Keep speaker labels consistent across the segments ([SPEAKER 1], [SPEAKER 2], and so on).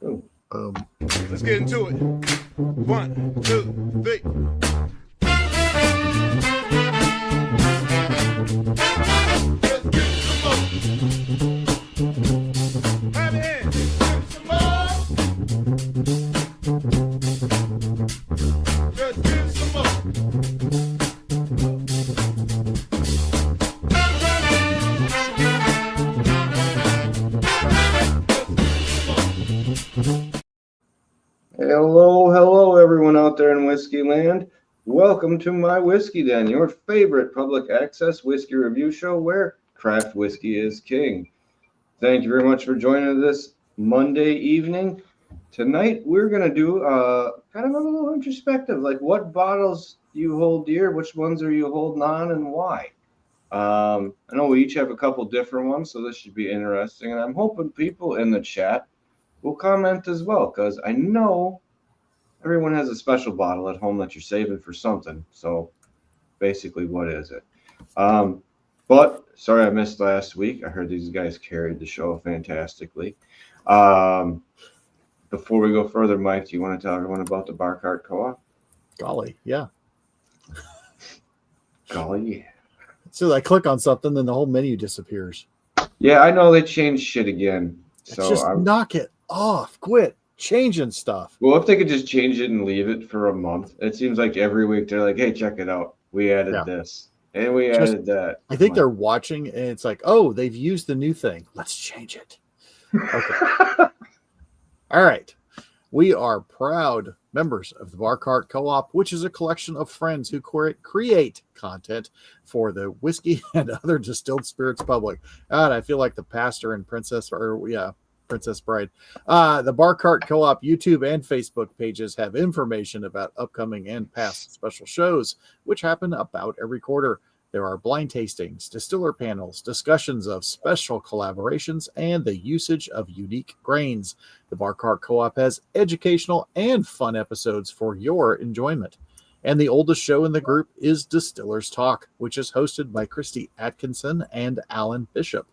[SPEAKER 1] Let's get into it. 1, 2, 3. Let's get some more. Have your hands. Get some more. Let's get some more.
[SPEAKER 2] Hello, everyone out there in Whiskey Land. Welcome to My Whiskey Den, your favorite public access whiskey review show where craft whiskey is king. Thank you very much for joining this Monday evening. Tonight, we're going to do kind of a little introspective, like what bottles do you hold dear, which ones are you holding on, and why? I know we each have a couple different ones, so this should be interesting, and I'm hoping people in the chat will comment as well, because I know everyone has a special bottle at home that you're saving for something. So basically, what is it? But sorry I missed last week. I heard these guys carried the show fantastically. Before we go further, Mike, do you want to tell everyone about the Bar Cart Co-op?
[SPEAKER 3] Golly, yeah.
[SPEAKER 2] Golly, yeah.
[SPEAKER 3] So I click on something, then the whole menu disappears.
[SPEAKER 2] Yeah, I know they changed shit again. So
[SPEAKER 3] just knock it off. Quit changing stuff.
[SPEAKER 2] Well, if they could just change it and leave it for a month. It seems like every week they're like, hey, check it out. We added this and we added that.
[SPEAKER 3] I think they're watching and it's like, oh, they've used the new thing. Let's change it. Okay. All right. We are proud members of the Bar Cart Co-op, which is a collection of friends who create content for the whiskey and other distilled spirits public. God, I feel like the pastor and Princess Bride. The Bar Cart Co-op YouTube and Facebook pages have information about upcoming and past special shows, which happen about every quarter. There are blind tastings, distiller panels, discussions of special collaborations, and the usage of unique grains. The Bar Cart Co-op has educational and fun episodes for your enjoyment. And the oldest show in the group is Distillers Talk, which is hosted by Christy Atkinson and Alan Bishop.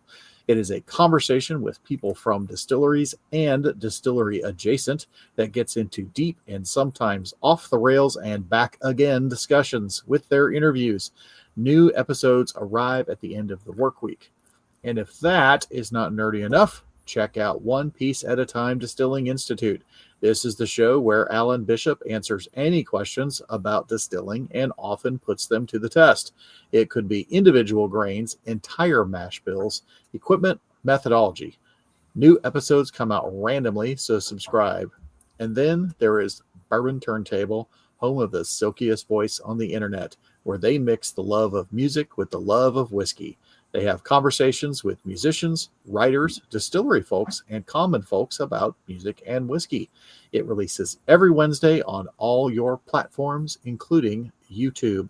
[SPEAKER 3] It is a conversation with people from distilleries and distillery adjacent that gets into deep and sometimes off the rails and back again discussions with their interviews. New episodes arrive at the end of the work week. And if that is not nerdy enough, check out One Piece at a Time Distilling Institute. This is the show where Alan Bishop answers any questions about distilling and often puts them to the test. It could be individual grains, entire mash bills, equipment, methodology. New episodes come out randomly, so subscribe. And then there is Bourbon Turntable, home of the silkiest voice on the internet, where they mix the love of music with the love of whiskey. They have conversations with musicians, writers, distillery folks, and common folks about music and whiskey. It releases every Wednesday on all your platforms, including YouTube.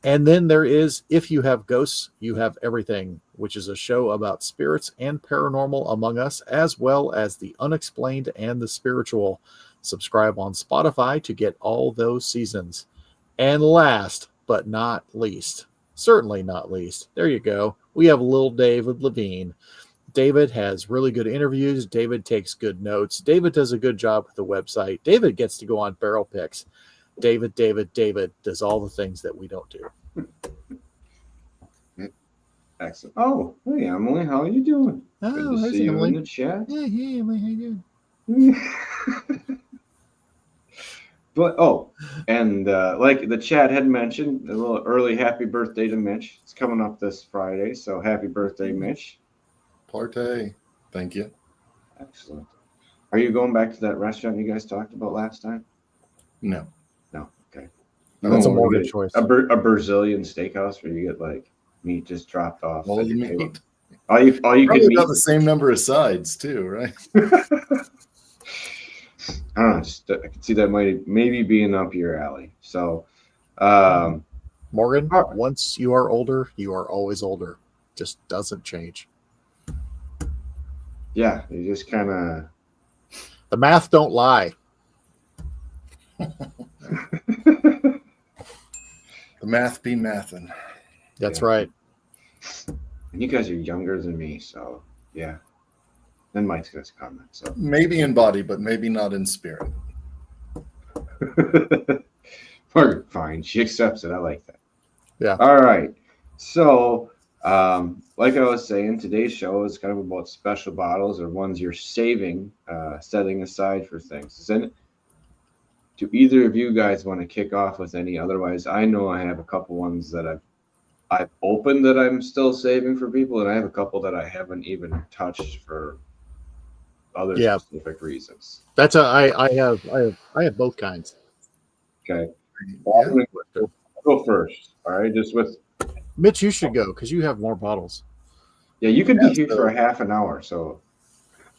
[SPEAKER 3] And then there is If You Have Ghosts, You Have Everything, which is a show about spirits and paranormal among us, as well as the unexplained and the spiritual. Subscribe on Spotify to get all those seasons. And last but not least, certainly not least, there you go, we have little David Levine. David has really good interviews. David takes good notes. David does a good job with the website. David gets to go on Barrel Picks. David does all the things that we don't do.
[SPEAKER 2] Excellent. Oh, hey, Emily, how are you doing?
[SPEAKER 3] Oh,
[SPEAKER 2] good to see you in the chat.
[SPEAKER 3] Yeah, hey, Emily, how you doing?
[SPEAKER 2] But like the chat had mentioned, a little early happy birthday to Mitch. It's coming up this Friday, so happy birthday, Mitch.
[SPEAKER 4] Partay. Thank you.
[SPEAKER 2] Excellent. Are you going back to that restaurant you guys talked about last time?
[SPEAKER 4] No.
[SPEAKER 2] Okay.
[SPEAKER 3] That's a more good choice.
[SPEAKER 2] A Brazilian steakhouse where you get like meat just dropped off.
[SPEAKER 4] All you meat.
[SPEAKER 2] All you could
[SPEAKER 4] Probably
[SPEAKER 2] meat.
[SPEAKER 4] got the same number of sides too, right?
[SPEAKER 2] I don't know. I could see that maybe being up your alley. So,
[SPEAKER 3] Morgan, once you are older, you are always older. Just doesn't change.
[SPEAKER 2] Yeah, you just kind of.
[SPEAKER 3] The math don't lie.
[SPEAKER 4] The math be mathin'.
[SPEAKER 3] That's right.
[SPEAKER 2] And you guys are younger than me, so yeah. Then Mike's going to comment. So
[SPEAKER 4] Maybe in body, but maybe not in spirit.
[SPEAKER 2] fine. She accepts it. I like that.
[SPEAKER 3] Yeah.
[SPEAKER 2] All right. So, like I was saying, today's show is kind of about special bottles or ones you're saving, setting aside for things. Do either of you guys want to kick off with any? Otherwise, I know I have a couple ones that I've opened that I'm still saving for people, and I have a couple that I haven't even touched for other specific reasons.
[SPEAKER 3] That's I have both kinds.
[SPEAKER 2] Okay.
[SPEAKER 4] Yeah.
[SPEAKER 2] I'll go first. All right. Just with
[SPEAKER 3] Mitch, you should go because you have more bottles.
[SPEAKER 2] yeah, you could be here for a half an hour. So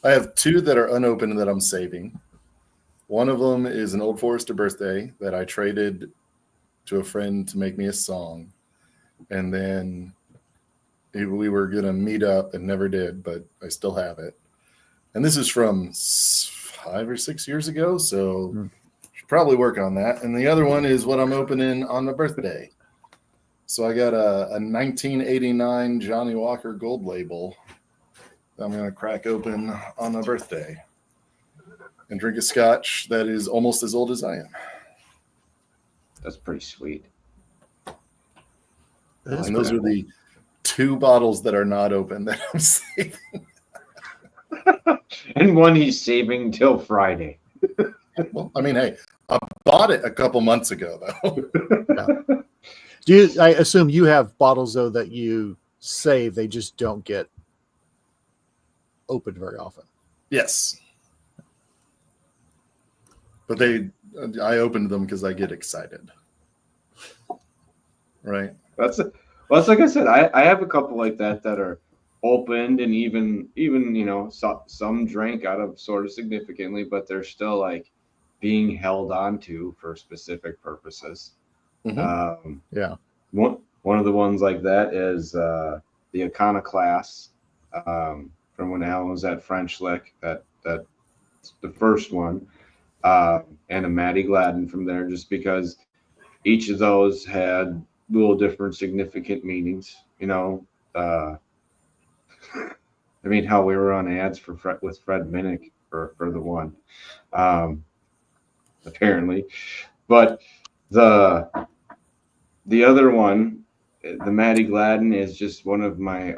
[SPEAKER 4] I have two that are unopened that I'm saving. One of them is an Old Forester birthday that I traded to a friend to make me a song. And then we were going to meet up and never did, but I still have it. And this is from 5 or 6 years ago, so should probably work on that. And the other one is what I'm opening on my birthday. So I got a 1989 Johnny Walker Gold Label that I'm going to crack open on my birthday and drink a scotch that is almost as old as I am.
[SPEAKER 2] that's pretty sweet.
[SPEAKER 4] And those are the two bottles that are not open that I'm saving.
[SPEAKER 2] And one he's saving till Friday.
[SPEAKER 4] Well, I mean, hey, I bought it a couple months ago, though.
[SPEAKER 3] I assume you have bottles though that you save, they just don't get opened very often.
[SPEAKER 4] Yes. But I opened them because I get excited. Right.
[SPEAKER 2] That's like I said, I have a couple like that are opened and even some drank out of sort of significantly, but they're still like being held on to for specific purposes.
[SPEAKER 4] Mm-hmm.
[SPEAKER 2] One of the ones like that is the Iconoclast from when Alan was at French Lick. That's the first one, and a Matty Gladden from there, just because each of those had little different significant meanings. I mean, how we were on ads with Fred Minnick for the one, apparently, but the other one, the Matty Gladden, is just one of my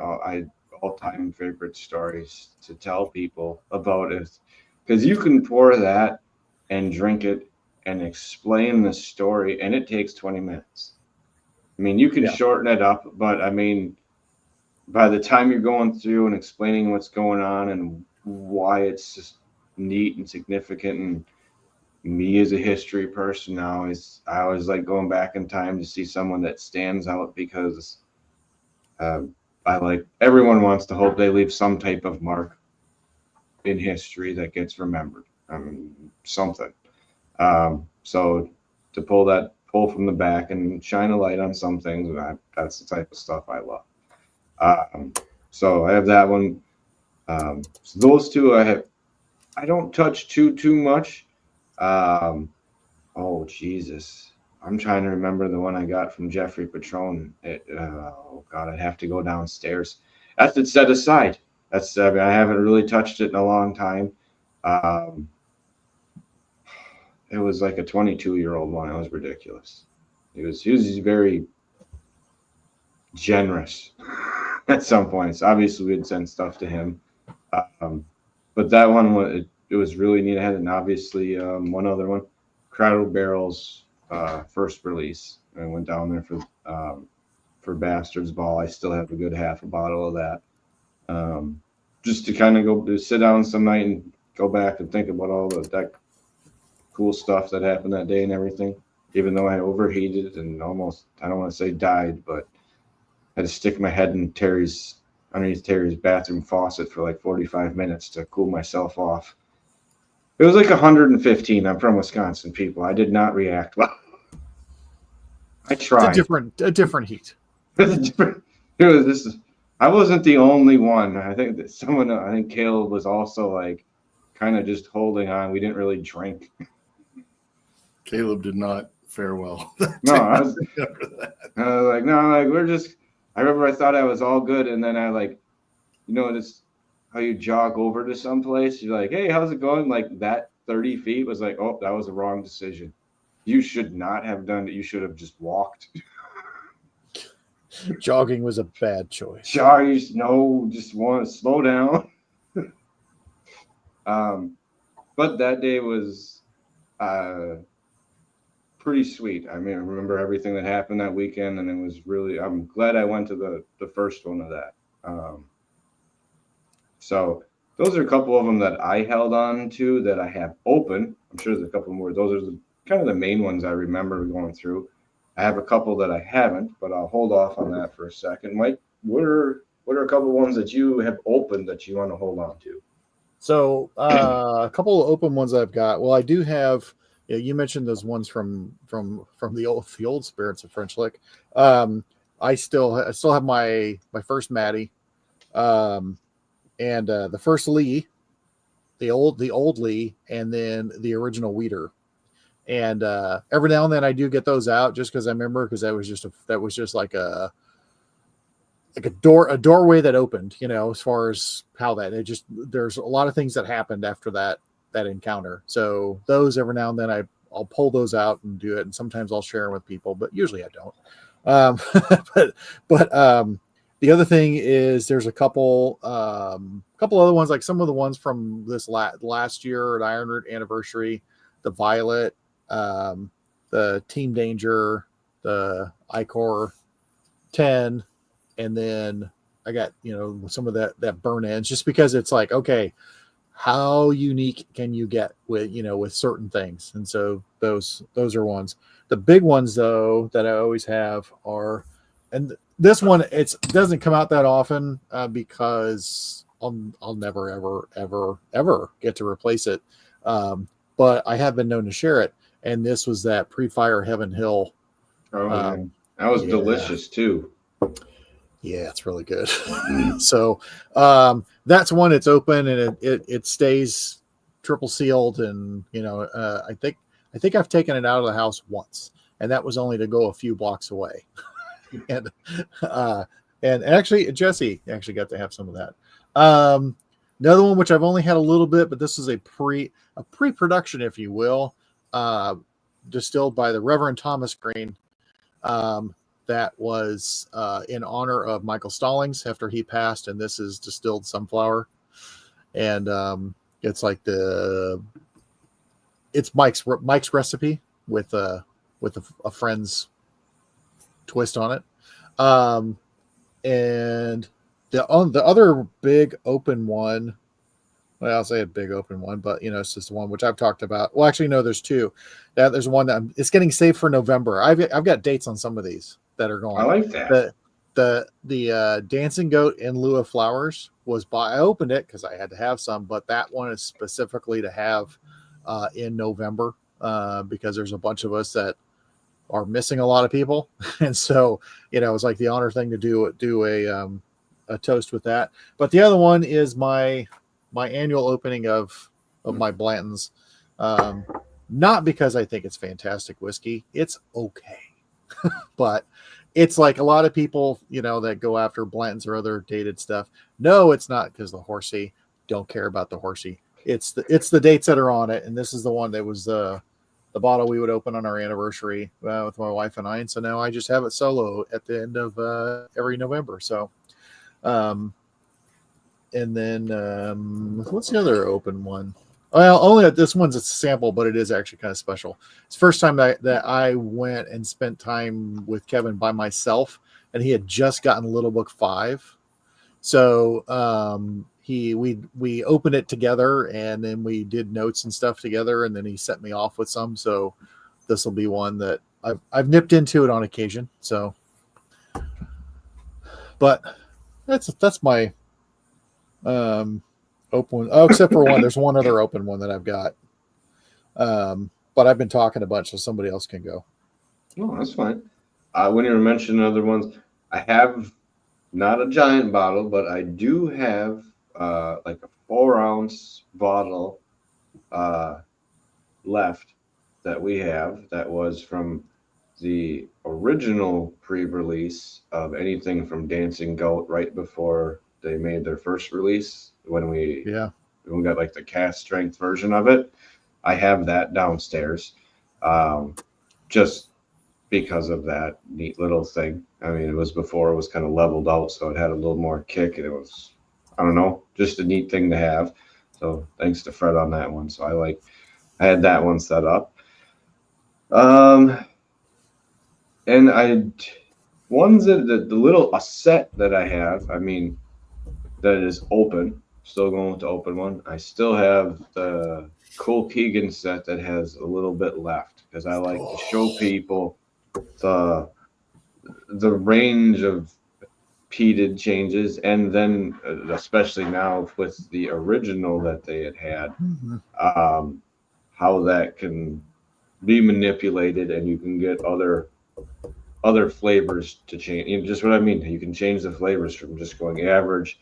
[SPEAKER 2] all-time favorite stories to tell people about it, because you can pour that and drink it and explain the story, and it takes 20 minutes. I mean, you can shorten it up, but I mean, by the time you're going through and explaining what's going on and why it's just neat and significant, and me as a history person, I always like going back in time to see someone that stands out, because everyone wants to hope they leave some type of mark in history that gets remembered. I mean, something. So to pull from the back and shine a light on some things, that's the type of stuff I love. So I have that one. So those two I don't touch too much. Oh Jesus, I'm trying to remember the one I got from Jeffrey Patron. Oh God, I'd have to go downstairs. That's it set aside. I haven't really touched it in a long time. It was like a 22-year-old one. It was ridiculous. He was very generous at some points. Obviously, we'd send stuff to him, but that one it was really neat. I had, and obviously one other one, Cradle Barrel's first release. I went down there for Bastards Ball. I still have a good half a bottle of that, just to kind of go to sit down some night and go back and think about all that cool stuff that happened that day and everything. Even though I overheated and almost, I don't want to say died, but I had to stick my head in underneath Terry's bathroom faucet for like 45 minutes to cool myself off. It was like 115. I'm from Wisconsin, people. I did not react well. I tried.
[SPEAKER 3] It's a different heat.
[SPEAKER 2] I wasn't the only one. I think that I think Caleb was also like kind of just holding on. We didn't really drink.
[SPEAKER 4] Caleb did not fare well.
[SPEAKER 2] No, I was like, no, like we're just. I remember I thought I was all good, and then I just how you jog over to some place. You're like, hey, how's it going? Like that 30 feet was like, oh, that was a wrong decision. You should not have done it. You should have just walked.
[SPEAKER 3] Jogging was a bad choice.
[SPEAKER 2] Just want to slow down. But that day was pretty sweet. I mean, I remember everything that happened that weekend, and it was really, I'm glad I went to the first one of that. So those are a couple of them that I held on to that I have open. I'm sure there's a couple more. Those are kind of the main ones I remember going through. I have a couple that I haven't, but I'll hold off on that for a second. Mike, what are a couple of ones that you have opened that you want to hold on to?
[SPEAKER 3] So a couple of open ones I've got. Well, I do have. You mentioned those ones from the old Spirits of French Lick. I still have my first Maddie, and the first Lee, the old Lee, and then the original Weeder. And every now and then I do get those out just because I remember, because that was just like a doorway that opened, as far as how there's a lot of things that happened after that encounter. So those every now and then I'll pull those out and do it. And sometimes I'll share them with people, but usually I don't. But the other thing is there's a couple other ones, like some of the ones from this last year at Ironroot Anniversary, the Violet, the Team Danger, the Icor 10, and then I got, some of that burn ends, just because it's like, okay, how unique can you get with certain things? And so those are ones. The big ones though that I always have are, and this one, it doesn't come out that often because I'll never ever get to replace it. But I have been known to share it. And this was that Pre-Fire Heaven Hill.
[SPEAKER 2] Oh, that was delicious too.
[SPEAKER 3] Yeah, it's really good. So that's one. It's open and it stays triple sealed. And I think I've taken it out of the house once, and that was only to go a few blocks away. and actually, Jesse actually got to have some of that. Another one which I've only had a little bit, but this is a pre-production, if you will, distilled by the Reverend Thomas Green. That was in honor of Michael Stallings after he passed, and this is distilled sunflower, and it's like it's Mike's recipe with a friend's twist on it, and the other big open one. Well, I'll say a big open one, but it's just the one which I've talked about. Well, actually, no, there's two. There's one that it's getting saved for November. I've got dates on some of these that are going.
[SPEAKER 2] I like that.
[SPEAKER 3] The Dancing Goat in lieu of flowers I opened it because I had to have some, but that one is specifically to have in November because there's a bunch of us that are missing a lot of people, and so it's like the honor thing to do a toast with that. But the other one is my annual opening of my Blanton's, not because I think it's fantastic whiskey. It's okay. But it's like a lot of people, that go after Blanton's or other dated stuff. No, it's not because the horsey. Don't care about the horsey. It's the dates that are on it. And this is the one that was the bottle we would open on our anniversary with my wife and I. And so now I just have it solo at the end of every November. So, and then what's the other open one? Well, only that this one's a sample, but it is actually kind of special. It's the first time that I went and spent time with Kevin by myself, and he had just gotten Little Book 5. So we opened it together, and then we did notes and stuff together, and then he sent me off with some. So this will be one that I've nipped into it on occasion. So, but that's my open one. Oh, except for one. There's one other open one that I've got. But I've been talking a bunch, so somebody else can go.
[SPEAKER 2] Oh, that's fine. When you were mentioning other ones, I have not a giant bottle, but I do have like a 4-ounce bottle left that we have that was from the original pre-release of anything from Dancing Goat right before they made their first release when we got like the cast strength version of it. I have that downstairs, just because of that neat little thing. I mean, it was before it was kind of leveled out, so it had a little more kick, and it was, I don't know, just a neat thing to have. So thanks to Fred on that one. So I had that one set up. And ones that the little a set that I have, I mean, that is open, still going with the open one. I still have the Cole Keegan set that has a little bit left because I like to show people the range of peated changes, and then especially now with the original that they had, how that can be manipulated, and you can get other flavors to change. You know, just what I mean. You can change the flavors from just going average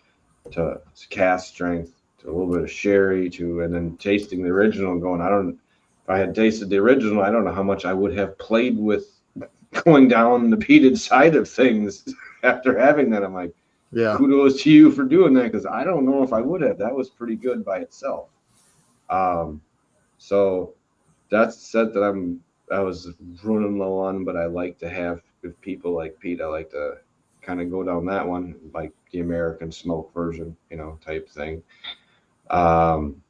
[SPEAKER 2] to cast strength to a little bit of sherry and then tasting the original and going, if I had tasted the original, I don't know how much I would have played with going down the peated side of things after having that. I'm like, kudos to you for doing that, because I don't know if I would have. That was pretty good by itself. So that's the set that I was running low on, but I like to have, with people like Pete, I like to kind of go down that one, like the American smoke version, type thing. And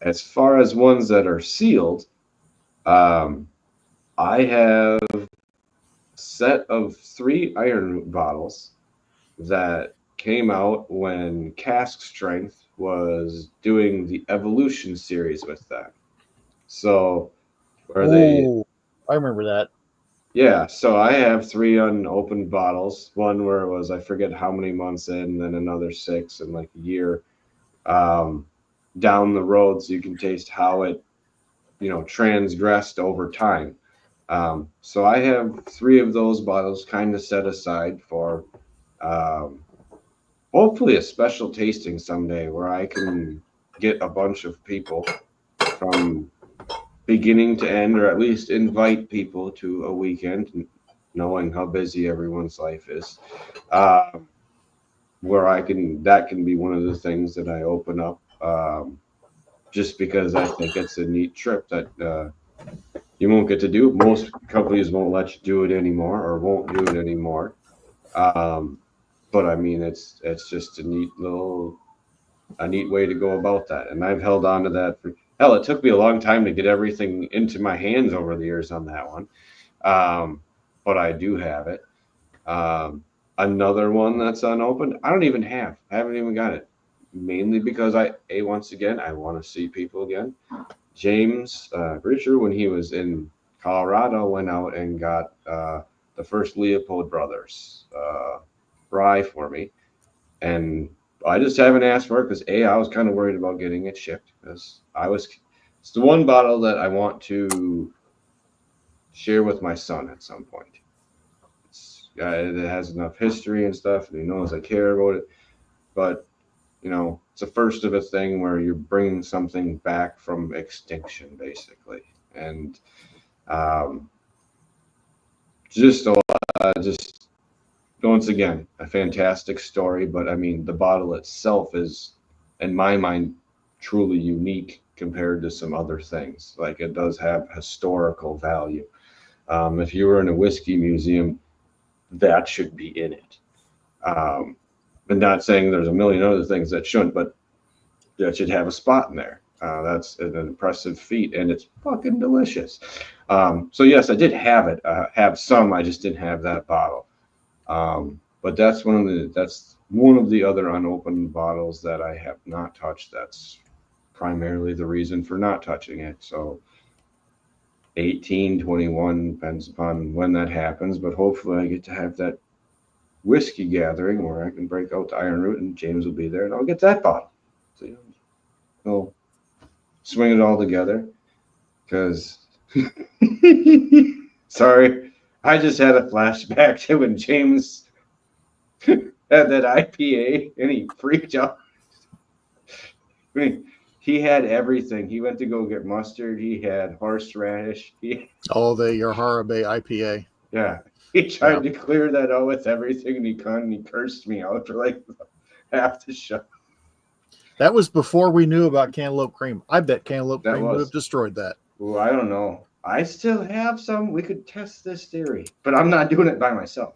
[SPEAKER 2] as far as ones that are sealed, I have a set of 3 Iron Root bottles that came out when Cask Strength was doing the Evolution series with that. So
[SPEAKER 3] I remember that.
[SPEAKER 2] Yeah, so I have 3 unopened bottles. One where it was, I forget how many months in, and then another 6 in like a year down the road, so you can taste how it, transgressed over time. So I have 3 of those bottles kind of set aside for hopefully a special tasting someday where I can get a bunch of people from beginning to end, or at least invite people to a weekend, knowing how busy everyone's life is, where that can be one of the things that I open up, just because I think it's a neat trip that you won't get to do. Most companies won't let you do it anymore, or won't do it anymore. But I mean, it's just a neat way to go about that. And I've held on to that for, hell, it took me a long time to get everything into my hands over the years on that one. But I do have it. Another one that's unopened, I haven't even got it. Mainly because once again, I want to see people again. James Richard, when he was in Colorado, went out and got the first Leopold Brothers rye for me. And I just haven't asked for it because I was kind of worried about getting it shipped, because it's the one bottle that I want to share with my son at some point. It has enough history and stuff, and he knows I care about it. But, it's a first of a thing where you're bringing something back from extinction, basically. And just once again, a fantastic story. But, I mean, the bottle itself is, in my mind, truly unique compared to some other things. Like, it does have historical value. If you were in a whiskey museum, that should be in it. I'm not saying there's a million other things that shouldn't, but that should have a spot in there. That's an impressive feat, and it's fucking delicious. So yes, I did have it. Have some. I just didn't have that bottle. But that's one of the other unopened bottles that I have not touched. That's primarily the reason for not touching it. So 18, 21, depends upon when that happens, but hopefully I get to have that whiskey gathering where I can break out the Iron Root, and James will be there, and I'll get that bottle. So we'll swing it all together, because sorry, I just had a flashback to when James had that IPA and he freaked out. I mean, he had everything. He went to go get mustard. He had horseradish.
[SPEAKER 3] Your Harabe IPA.
[SPEAKER 2] Yeah. He tried to clear that out with everything, and he couldn't. He cursed me out for like half the show.
[SPEAKER 3] That was before we knew about cantaloupe cream. I bet cantaloupe
[SPEAKER 2] That
[SPEAKER 3] cream
[SPEAKER 2] was.
[SPEAKER 3] would have destroyed that.
[SPEAKER 2] Well, I don't know. I still have some. We could test this theory, but I'm not doing it by myself.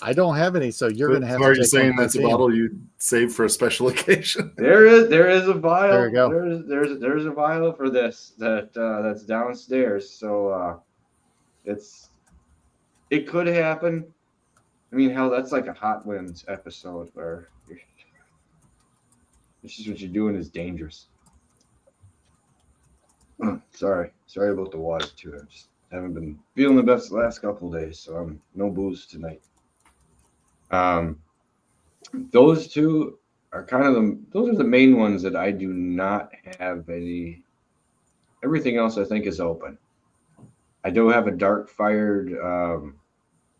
[SPEAKER 3] I don't have any, so you're going to have
[SPEAKER 4] So are
[SPEAKER 3] to
[SPEAKER 4] you
[SPEAKER 3] take
[SPEAKER 4] saying
[SPEAKER 3] one for
[SPEAKER 4] that's
[SPEAKER 3] the
[SPEAKER 4] a
[SPEAKER 3] team.
[SPEAKER 4] bottle you save for a special occasion?
[SPEAKER 2] There is a vial.
[SPEAKER 3] There you go.
[SPEAKER 2] There's a vial for this that's downstairs. So it could happen. I mean, hell, that's like a Hot Winds episode where this is what you're doing is dangerous. Sorry about the water too. I just haven't been feeling the best the last couple of days, so I'm no booze tonight. Those two are kind of those are the main ones that I do not have any. Everything else I think is open. I do have a dark fired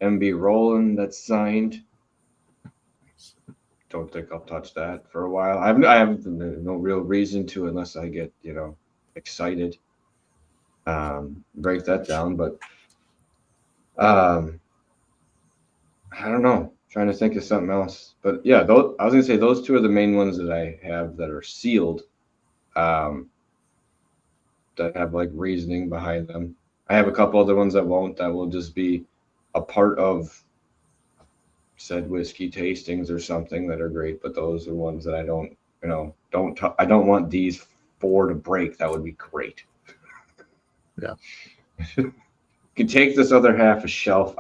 [SPEAKER 2] MB Roland that's signed. Don't think I'll touch that for a while. I have no real reason to unless I get excited. Break that down, but I don't know. Trying to think of something else, but yeah, I was gonna say those two are the main ones that I have that are sealed, that have like reasoning behind them. I have a couple other ones that won't. That will just be a part of said whiskey tastings or something that are great. But those are ones that I don't, I don't want these 4 to break. That would be great.
[SPEAKER 3] Yeah.
[SPEAKER 2] You can take this other half a shelf.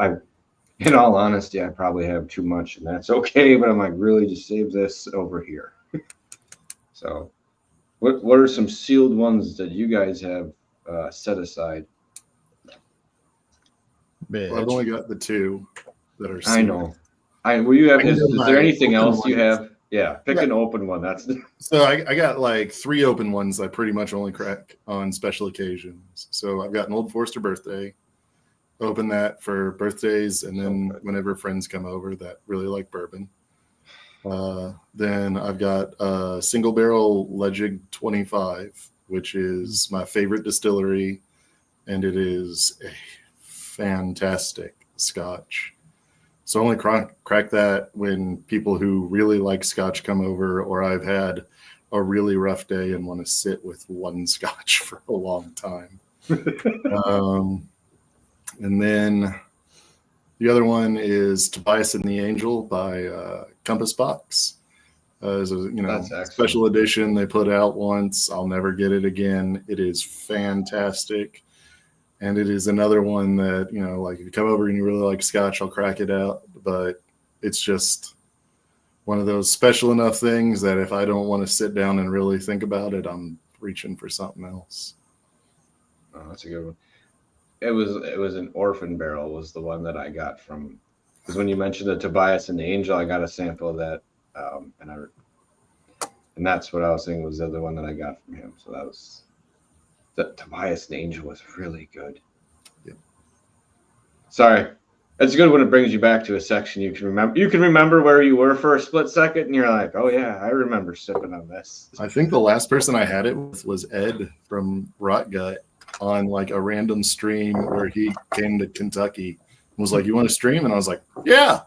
[SPEAKER 2] In all honesty, I probably have too much, and that's okay. But I'm like, really, just save this over here. So, what are some sealed ones that you guys have set aside?
[SPEAKER 3] Mitch.
[SPEAKER 4] Well, I've only got the 2 that are sealed.
[SPEAKER 2] I know. Will you have?
[SPEAKER 4] I can
[SPEAKER 2] Is
[SPEAKER 4] do
[SPEAKER 2] there
[SPEAKER 4] my
[SPEAKER 2] anything
[SPEAKER 4] open
[SPEAKER 2] else you
[SPEAKER 4] ones.
[SPEAKER 2] have? Yeah, pick an open one. That's
[SPEAKER 4] So I got like 3 open ones I pretty much only crack on special occasions. So I've got an Old Forester birthday. Open that for birthdays, and then whenever friends come over that really like bourbon. Then I've got a single barrel Legend 25, which is my favorite distillery, and it is a fantastic scotch. So I only crack that when people who really like scotch come over, or I've had a really rough day and want to sit with one scotch for a long time. And then the other one is Tobias and the Angel by Compass Box. It's a special edition they put out once. I'll never get it again. It is fantastic. And it is another one that, like if you come over and you really like scotch, I'll crack it out. But it's just one of those special enough things that if I don't want to sit down and really think about it, I'm reaching for something else.
[SPEAKER 2] Oh, that's a good one. It was an Orphan Barrel was the one that I got from, because when you mentioned the Tobias and the Angel, I got a sample of that, and that's what I was saying was the other one that I got from him. So that Tobias and the Angel was really good.
[SPEAKER 4] Yeah.
[SPEAKER 2] Sorry, it's good when it brings you back to a section you can remember. You can remember where you were for a split second, and you're like, oh yeah, I remember sipping on this.
[SPEAKER 4] I think the last person I had it with was Ed from Rot Gut, on like a random stream where he came to Kentucky and was like, you want to stream? And I was like, yeah,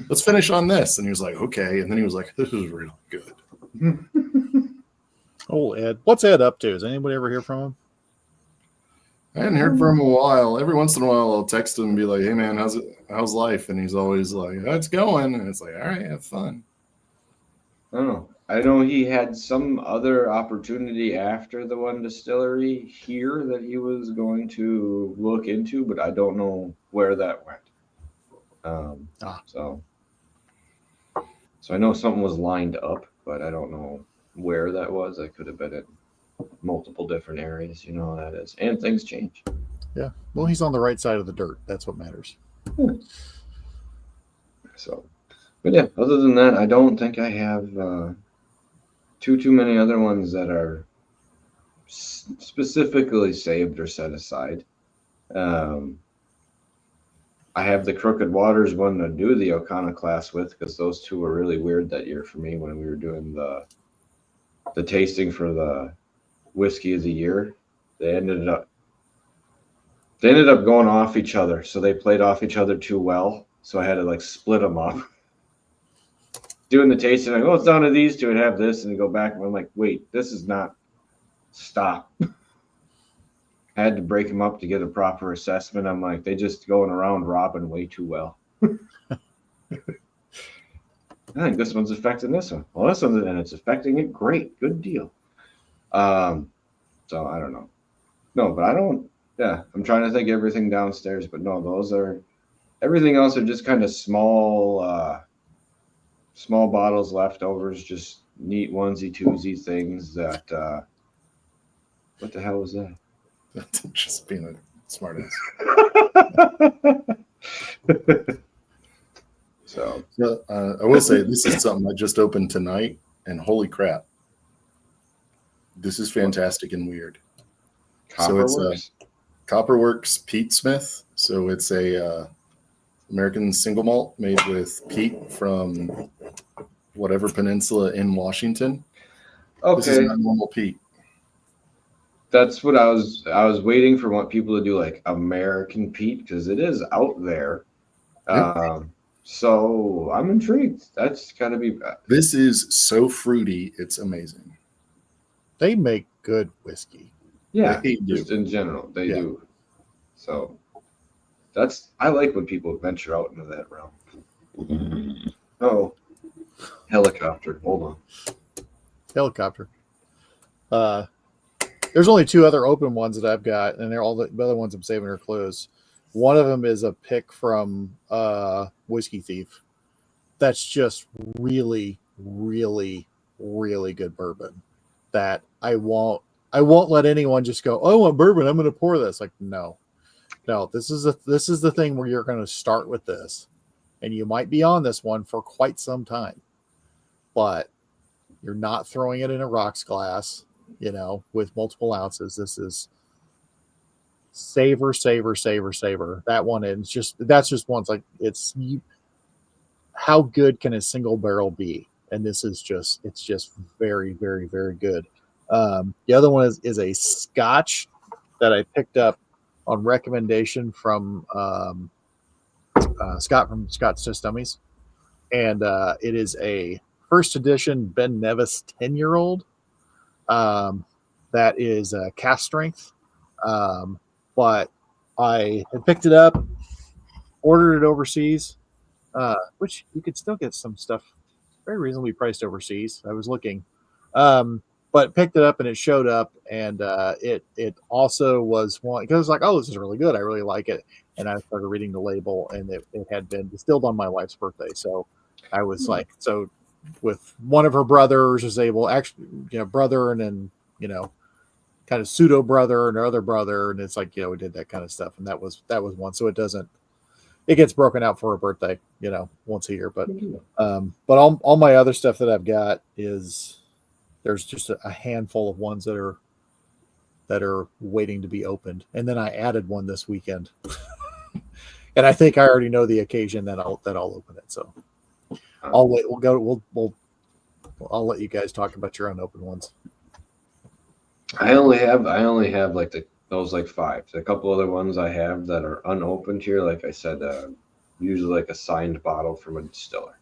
[SPEAKER 4] let's finish on this. And he was like, okay. And then he was like, this is really good.
[SPEAKER 3] Oh, Ed. What's Ed up to? Has anybody ever hear from him?
[SPEAKER 4] I hadn't heard from him in a while. Every once in a while I'll text him and be like, hey man, how's life? And he's always like, how it's going? And it's like, all right, have fun.
[SPEAKER 2] I don't know. I know he had some other opportunity after the one distillery here that he was going to look into, but I don't know where that went. So I know something was lined up, but I don't know where that was. I could have been in multiple different areas. You know how that is. And things change.
[SPEAKER 3] Yeah. Well, he's on the right side of the dirt. That's what matters.
[SPEAKER 2] So, but yeah, other than that, I don't think I have too many other ones that are specifically saved or set aside. I have the Crooked Waters one to do the Iconoclast with, because those two were really weird that year for me when we were doing the tasting for the whiskey of the year. They ended up going off each other, so they played off each other too well. So I had to like split them up. doing the tasting. I go, it's down to these two and have this, and go back, and I'm like, wait, this is not. Stop. I had to break them up to get a proper assessment. I'm like, they just going around robbing way too well. I think this one's affecting this one. Well, this one, and it's affecting it. Great, good deal. So I don't know. No, but I don't. Yeah, I'm trying to think everything downstairs, but no, those are. Everything else are just kind of small, small bottles, leftovers, just neat onesie twosie things. That. What the hell was that?
[SPEAKER 4] That's just being a smart ass.
[SPEAKER 2] So
[SPEAKER 4] I will say this is something I just opened tonight, and holy crap, this is fantastic and weird. So it's a Copperworks Peat Smith. So it's a American single malt made with peat from whatever peninsula in Washington.
[SPEAKER 2] Okay,
[SPEAKER 4] this is not normal peat.
[SPEAKER 2] That's what I was waiting for. Want people to do like American peat because it is out there.
[SPEAKER 4] Yeah.
[SPEAKER 2] So I'm intrigued. That's gotta be.
[SPEAKER 4] This is so fruity. It's amazing.
[SPEAKER 3] They make good whiskey.
[SPEAKER 2] Yeah,
[SPEAKER 4] They do.
[SPEAKER 2] just in general, they do. So I like when people venture out into that realm. Oh, helicopter. Hold on.
[SPEAKER 3] Helicopter. There's only two other open ones that I've got, and they're all the other ones I'm saving are closed. One of them is a pick from Whiskey Thief. That's just really, really, really good bourbon. That I won't let anyone just go, oh, I want bourbon, I'm going to pour this. Like, no. This is the thing where you're going to start with this, and you might be on this one for quite some time, but you're not throwing it in a rocks glass, with multiple ounces. This is savor. That one is that's just one. It's like how good can a single barrel be? And this is it's just very, very, very good. The other one is a Scotch that I picked up on recommendation from Scott from Scott's Just Dummies, and it is a first edition Ben Nevis 10-year-old. That is cask strength. But I had picked it up, ordered it overseas, which you could still get some stuff very reasonably priced overseas. I was looking, but picked it up and it showed up, and it also was one because I was like, oh, this is really good. I really like it. And I started reading the label, and it had been distilled on my wife's birthday. So I was like, so with one of her brothers was able, actually, brother, and then, kind of pseudo brother and her other brother. And it's like, we did that kind of stuff. And that was one. So it gets broken out for a birthday, once a year. But all my other stuff that I've got there's just a handful of ones that are waiting to be opened. And then I added one this weekend. And I think I already know the occasion that I'll open it. So I'll wait. I'll let you guys talk about your unopened ones.
[SPEAKER 2] I only have like those like 5. A couple other ones I have that are unopened here. Like I said, usually like a signed bottle from a distiller.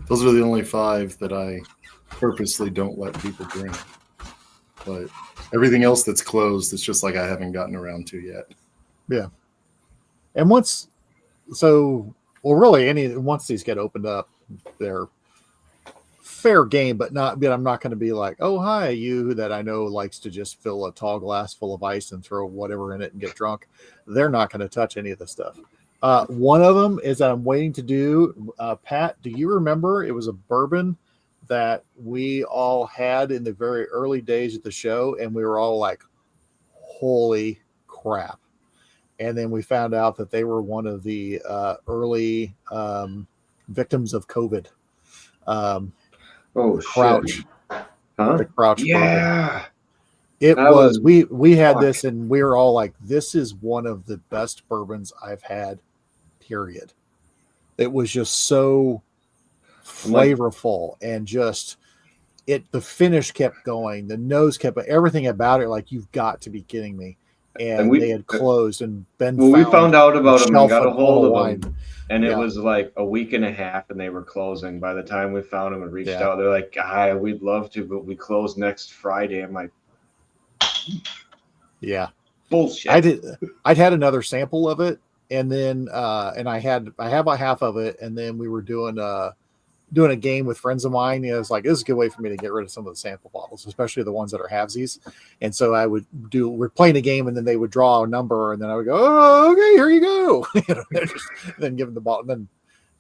[SPEAKER 4] Those are the only 5 that I purposely don't let people drink. But everything else that's closed, it's just like I haven't gotten around to yet.
[SPEAKER 3] Yeah. And once these get opened up, they're fair game, but I'm not going to be like, oh, hi, you that I know likes to just fill a tall glass full of ice and throw whatever in it and get drunk. They're not going to touch any of the stuff. One of them is that I'm waiting to do. Pat, do you remember? It was a bourbon that we all had in the very early days of the show, and we were all like, holy crap. And then we found out that they were one of the early victims of COVID. Crouch.
[SPEAKER 2] Shit. Huh?
[SPEAKER 3] The Crouch
[SPEAKER 2] Yeah.
[SPEAKER 3] bourbon. We had this, and we were all like, this is one of the best bourbons I've had, period. It was just so flavorful, and just the finish kept going, the nose kept, everything about it, like, you've got to be kidding me. and they had closed. And Ben,
[SPEAKER 2] we found out about them and got a hold of
[SPEAKER 3] wine.
[SPEAKER 2] them, and it was like a week and a half, and they were closing. By the time we found them and reached out, they're like, "Guy, we'd love to, but we close next Friday." I'm like,
[SPEAKER 3] "Yeah,
[SPEAKER 2] bullshit."
[SPEAKER 3] I'd had another sample of it, and then and I have about half of it, and then we were doing a game with friends of mine. You know, it's like, this is a good way for me to get rid of some of the sample bottles, especially the ones that are halvesies. And so we're playing a game, and then they would draw a number, and then I would go, "Oh, okay, here you go." Then give them the bottle, and then,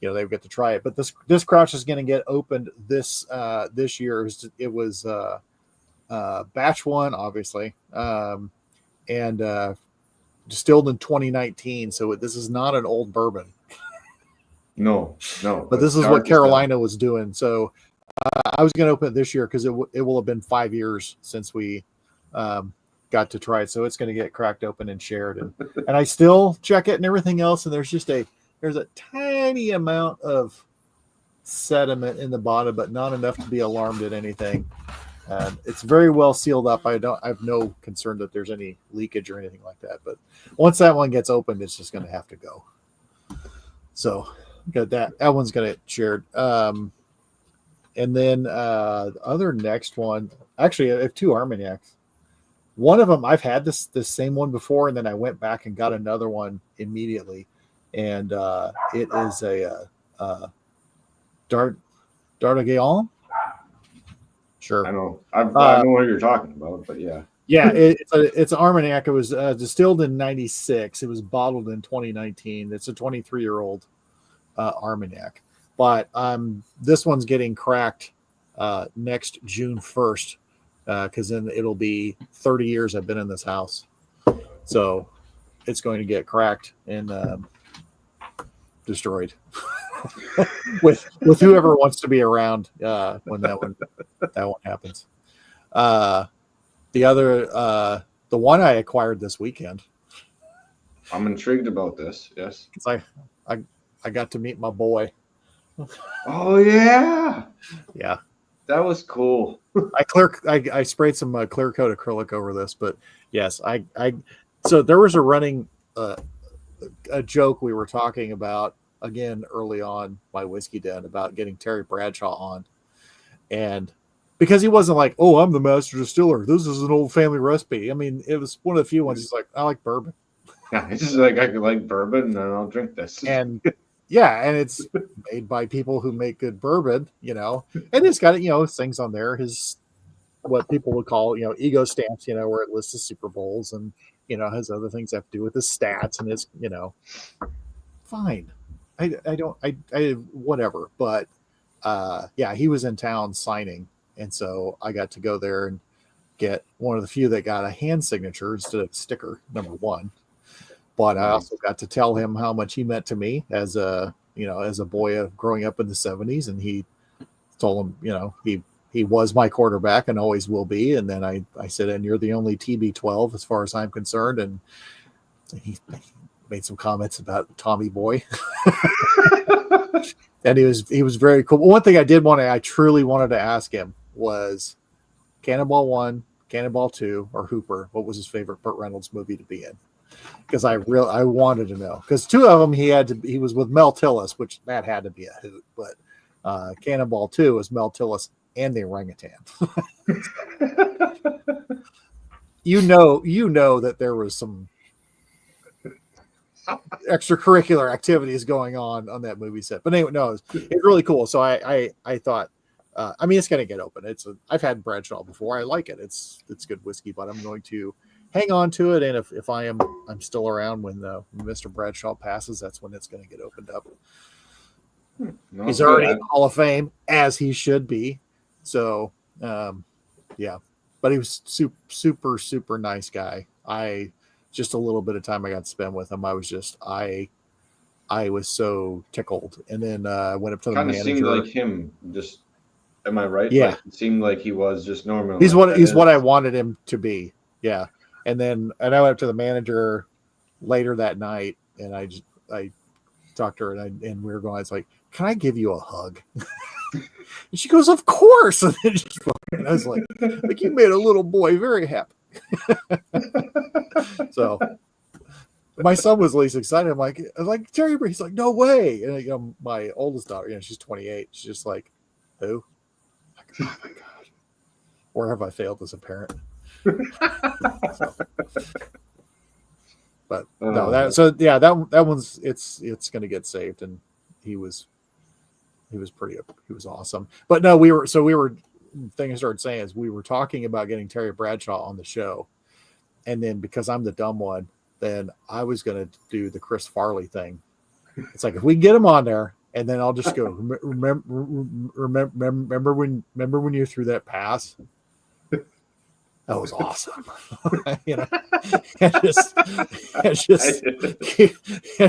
[SPEAKER 3] you know, they would get to try it. But this crouch is going to get opened this year. It was batch 1, obviously, and distilled in 2019. So this is not an old bourbon.
[SPEAKER 2] No.
[SPEAKER 3] But this is what Carolina was doing. So I was going to open it this year because it will have been 5 years since we got to try it. So it's going to get cracked open and shared. And I still check it and everything else. And there's a tiny amount of sediment in the bottom, but not enough to be alarmed at anything. It's very well sealed up. I have no concern that there's any leakage or anything like that. But once that one gets opened, it's just going to have to go. So got that one's going to get shared. And then the other next one, actually, I have 2 Armagnacs. One of them, I've had this same one before, and then I went back and got another one immediately. And it is a D'Artagnan. Sure.
[SPEAKER 2] I know. I know what you're talking about, but yeah.
[SPEAKER 3] Yeah, it's an Armagnac. It was distilled in 96. It was bottled in 2019. It's a 23-year-old Armagnac. But this one's getting cracked next June 1st, because then it'll be 30 years I've been in this house. So it's going to get cracked and destroyed with whoever wants to be around when that one happens. The other, the one I acquired this weekend.
[SPEAKER 2] I'm intrigued about this. Yes,
[SPEAKER 3] it's like I got to meet my boy.
[SPEAKER 2] Oh yeah,
[SPEAKER 3] yeah,
[SPEAKER 2] that was cool.
[SPEAKER 3] I sprayed some clear coat acrylic over this, but yes, so there was a running a joke we were talking about again early on my Whiskey Den about getting Terry Bradshaw on, and because he wasn't like, "Oh, I'm the master distiller. This is an old family recipe." I mean, it was one of the few ones. He's like, "I like bourbon."
[SPEAKER 2] Yeah, it's just like, I like bourbon, and I'll drink this.
[SPEAKER 3] And yeah, and it's made by people who make good bourbon, you know. And it's got, you know, things on there, his what people would call, you know, ego stamps, you know, where it lists the Super Bowls, and, you know, has other things that have to do with his stats and his, you know, fine. I whatever. But yeah, he was in town signing. And so I got to go there and get one of the few that got a hand signature instead of a sticker, number one. But I also got to tell him how much he meant to me as a boy growing up in the 70s. And he told him, you know, he was my quarterback and always will be. And then I said, and you're the only TB12 as far as I'm concerned. And he made some comments about Tommy Boy. And he was very cool. One thing I truly wanted to ask him was Cannonball 1, Cannonball 2, or Hooper. What was his favorite Burt Reynolds movie to be in? Because I wanted to know. Because 2 of them he was with Mel Tillis, which that had to be a hoot. But Cannonball 2 was Mel Tillis and the orangutan. you know that there was some extracurricular activities going on that movie set. But anyway, no, it's really cool. So I thought, I mean, it's going to get open. I've had Bradshaw before. I like it. It's good whiskey, but I'm going to hang on to it. And if I'm still around when Mr. Bradshaw passes, that's when it's going to get opened up.
[SPEAKER 2] No,
[SPEAKER 3] he's already in the Hall of Fame, as he should be. So, yeah, but he was super, super nice guy. Just a little bit of time I got to spend with him, I was so tickled. And then went up to the manager.
[SPEAKER 2] Kind of seemed like him. Just, am I right?
[SPEAKER 3] Yeah,
[SPEAKER 2] like, it seemed like he was just normal.
[SPEAKER 3] He's what I wanted him to be. Yeah. And I went up to the manager later that night, and I talked to her, and we were going. It's like, can I give you a hug? And she goes, of course. And then I was like you made a little boy very happy. So my son was least excited. I'm like Terry. He's like, no way. And you know, my oldest daughter, she's 28. She's just like, who? Like, oh my god, where have I failed as a parent? So, but no, that one's it's going to get saved, and he was awesome. But no, we were thing I started saying is we were talking about getting Terry Bradshaw on the show, and then because I'm the dumb one, then I was going to do the Chris Farley thing. It's like if we get him on there, and then I'll just go remember when you threw that pass. That was awesome. You know, and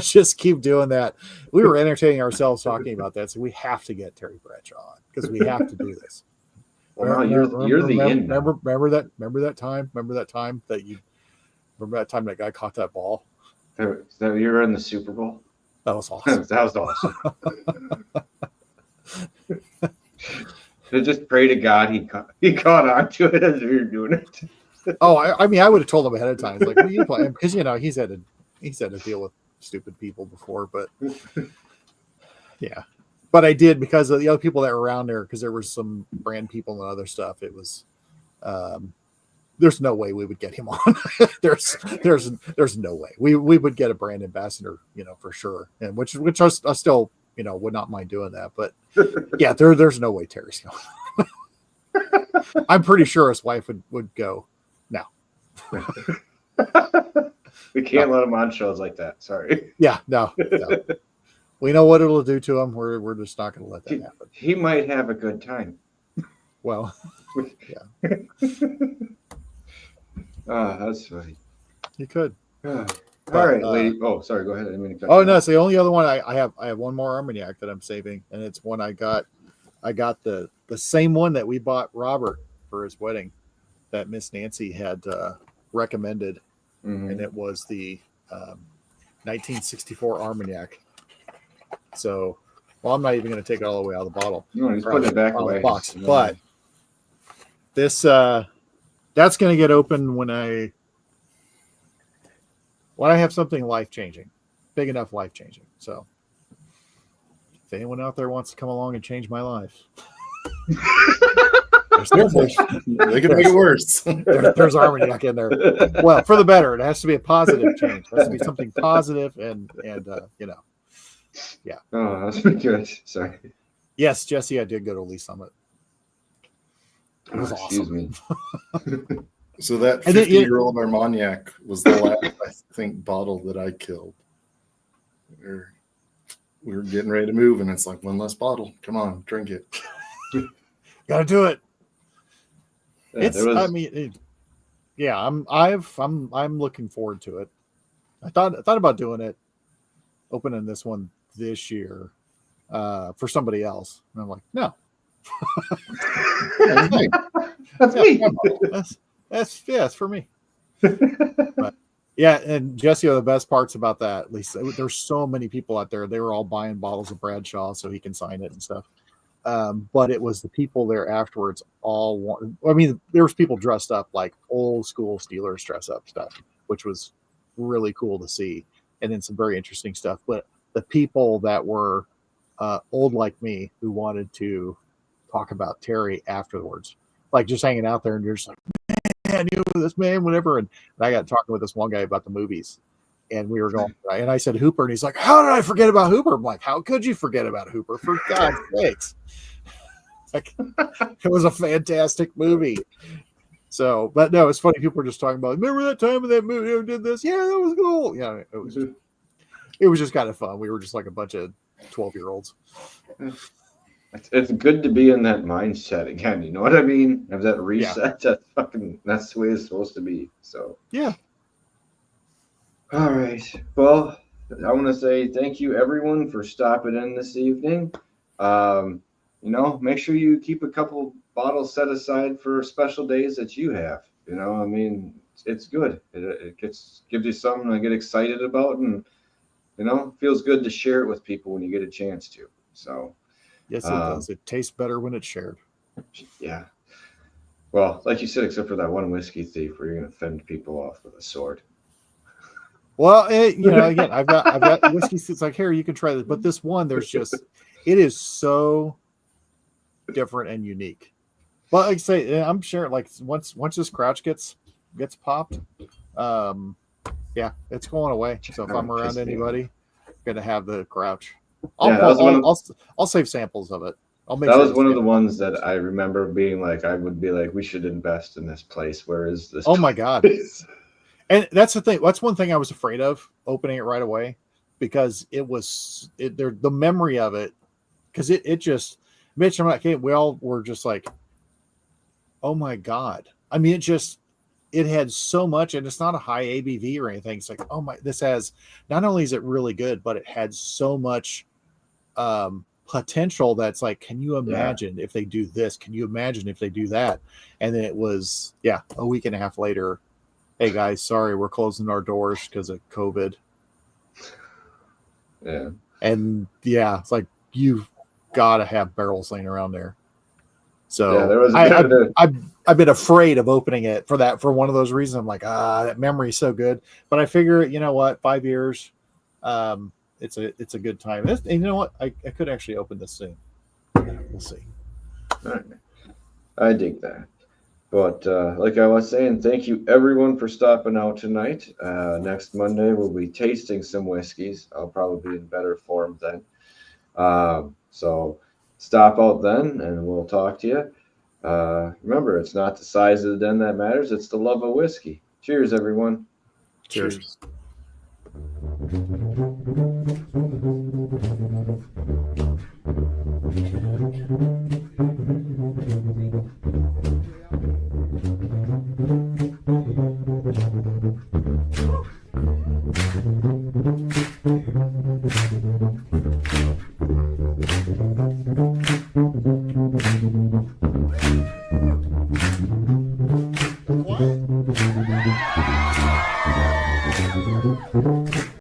[SPEAKER 3] just keep doing that. We were entertaining ourselves talking about that. So we have to get Terry Bradshaw on because we have to do this.
[SPEAKER 2] Well, you're the end.
[SPEAKER 3] Remember that time that guy caught that ball?
[SPEAKER 2] So you were in the Super Bowl?
[SPEAKER 3] That was awesome.
[SPEAKER 2] That was awesome. So just pray to God he caught on to it as we were doing it.
[SPEAKER 3] I mean, I would have told him ahead of time. It's like, what are you playing? Because you know he's had to deal with stupid people before, but yeah. But I did because of the other people that were around there. Because there were some brand people and other stuff. It was, there's no way we would get him on. there's no way we would get a brand ambassador, you know, for sure. And which I still, you know, would not mind doing that. But yeah, there's no way Terry's going. I'm pretty sure his wife would go. No.
[SPEAKER 2] We can't let him on shows like that. Sorry.
[SPEAKER 3] Yeah, no. We know what it'll do to him. We're just not going to let that happen.
[SPEAKER 2] He might have a good time.
[SPEAKER 3] Well, yeah.
[SPEAKER 2] That's funny.
[SPEAKER 3] You could.
[SPEAKER 2] All right, lady. Oh, sorry. Go ahead. I didn't mean to cut
[SPEAKER 3] Oh
[SPEAKER 2] you
[SPEAKER 3] no,
[SPEAKER 2] off.
[SPEAKER 3] it's the only other one I have. I have one more Armagnac that I'm saving, and it's one I got the same one that we bought Robert for his wedding, that Miss Nancy had recommended, and it was the 1964 Armagnac. So, well, I'm not even going to take it all the way out of the bottle.
[SPEAKER 2] No, he's putting it back away.
[SPEAKER 3] Box. But this that's going to get open when I have something life-changing, big enough life-changing. So if anyone out there wants to come along and change my life,
[SPEAKER 4] They can make it worse.
[SPEAKER 3] there's Armagnac in there. Well, for the better. It has to be a positive change. It has to be something positive and you know, yeah.
[SPEAKER 2] Oh, that's pretty good. Sorry.
[SPEAKER 3] Yes, Jesse, I did go to Lee Summit. It was
[SPEAKER 2] Excuse
[SPEAKER 3] awesome.
[SPEAKER 2] me.
[SPEAKER 4] So that 50-year-old Armagnac was the last, I think, bottle that I killed. We were getting ready to move, and it's like, one less bottle. Come on, drink it.
[SPEAKER 3] Got to do it.
[SPEAKER 2] Yeah,
[SPEAKER 3] I'm looking forward to it. I thought about doing it, opening this one this year for somebody else, and I'm like, no.
[SPEAKER 2] That's me.
[SPEAKER 3] It's for me. But yeah, and Jesse, the best parts about that, at least there's so many people out there. They were all buying bottles of Bradshaw so he can sign it and stuff. But it was the people there afterwards all want. I mean, there was people dressed up like old school Steelers dress up stuff, which was really cool to see, and then some very interesting stuff. But the people that were old like me who wanted to talk about Terry afterwards, like just hanging out there and you're just like, man, you know this man, whatever. And I got talking with this one guy about the movies, and we were going, and I said Hooper, and he's like, how did I forget about Hooper? I'm like, how could you forget about Hooper? For God's sakes. Like, it was a fantastic movie. So, but no, it's funny. People were just talking about, remember that time in that movie who did this? Yeah, that was cool. Yeah, it was just kind of fun. We were just like a bunch of 12-year-olds.
[SPEAKER 2] It's good to be in that mindset again. You know what I mean? Have that reset. Yeah. That's the way it's supposed to be. So
[SPEAKER 3] yeah.
[SPEAKER 2] All right. Well, I want to say thank you everyone for stopping in this evening. You know, make sure you keep a couple bottles set aside for special days that you have. You know, I mean, it's good. It gives you something to get excited about, and you know, feels good to share it with people when you get a chance to. So.
[SPEAKER 3] Yes, it does. It tastes better when it's shared.
[SPEAKER 2] Yeah. Well, like you said, except for that one whiskey thief where you're going to fend people off with a sword.
[SPEAKER 3] Well, again, I've got whiskey. It's like, here, you can try this, but this one, it is so different and unique. But like I say, I'm sure, like once this crouch gets popped, yeah, it's going away. So if I'm around anybody, I'm gonna have the crouch. I'll save samples of it.
[SPEAKER 2] That was one of the ones that I remember being like, I would be like, we should invest in this place. Where is this?
[SPEAKER 3] Oh my God. And that's the thing. That's one thing I was afraid of, opening it right away, because the memory of it, because it just, Mitch, I'm not kidding. We all were just like, oh my God. I mean, it had so much, and it's not a high ABV or anything. It's like, oh my, this has, not only is it really good, but it had so much potential that's like, can you imagine if they do this? Can you imagine if they do that? And then it was, a week and a half later, hey guys, sorry, we're closing our doors because of COVID.
[SPEAKER 2] Yeah.
[SPEAKER 3] And it's like, you've got to have barrels laying around there. So
[SPEAKER 2] there was
[SPEAKER 3] I've been afraid of opening it for one of those reasons. I'm like, that memory is so good. But I figure, you know what, 5 years, it's a good time. And you know what, I could actually open this soon. We'll see.
[SPEAKER 2] All right. I dig that. But like I was saying, thank you everyone for stopping out tonight. Next Monday we'll be tasting some whiskeys. I'll probably be in better form then. So stop out then, and we'll talk to you. Remember, it's not the size of the den that matters; it's the love of whiskey. Cheers, everyone.
[SPEAKER 3] Cheers.